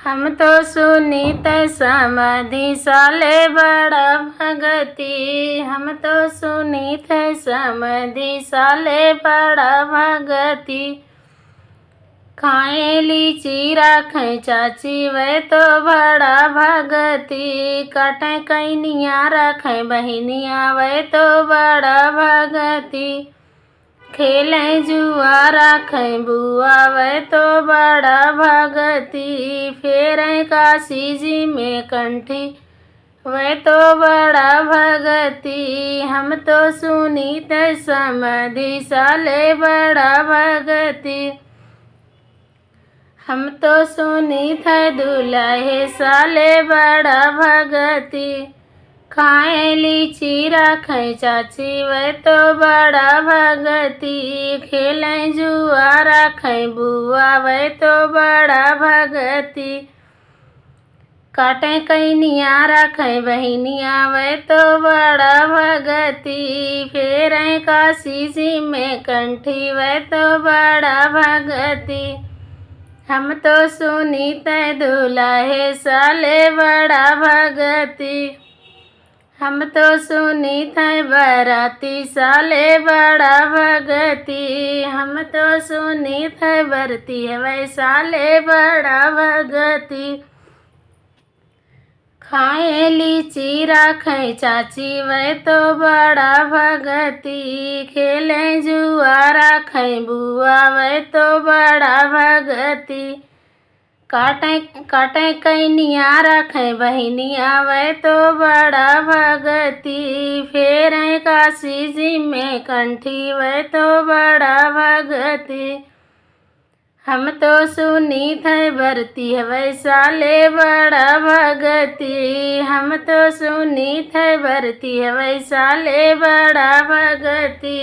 हम तो सुनीत समाधि साले बड़ा भगति। हम तो सुनीत समाधि साले बड़ा भगति। खाए लीची राखें चाची वे तो बड़ा भगति। काटें कैनिया रखें बहनिया वे तो बड़ा भगति। खेलें जुआ राखें बुआ वे तो बड़ा भगति। फेरें काशी जी में कंठी वे तो बड़ा भगति। हम तो सुनीत समाधि साले बड़ा भगति। हम तो सुनीत दुल्हे साले बड़ा भगति। खाए लीची राखें चाची वे तो बड़ा भगति। खेलें जुआ राखें बुआ वे तो बड़ा भगति। काटें कैनिया राखें बहनिया वे तो बड़ा भगति। फेरें काशी जी में कंठी वे तो बड़ा भगति। हम तो सुनीत दुल्हे साले बड़ा भगति। हम तो सुनीत बराती साले बड़ा भगति। हम तो सुनीत बरती वे साले बड़ा भगति। खाए लीची राखें चाची वे तो बड़ा भगति। खेलें जुआ राखें बुआ वे तो बड़ा भगति। काटें कैनिया राखें बहनिया वे तो बड़ा भगति। फेरें काशी जी में कंठी वे तो बड़ा भगति। हम तो सुनीत बरती वे साले बड़ा भगति। हम तो सुनीत बरती वे साले बड़ा भगति।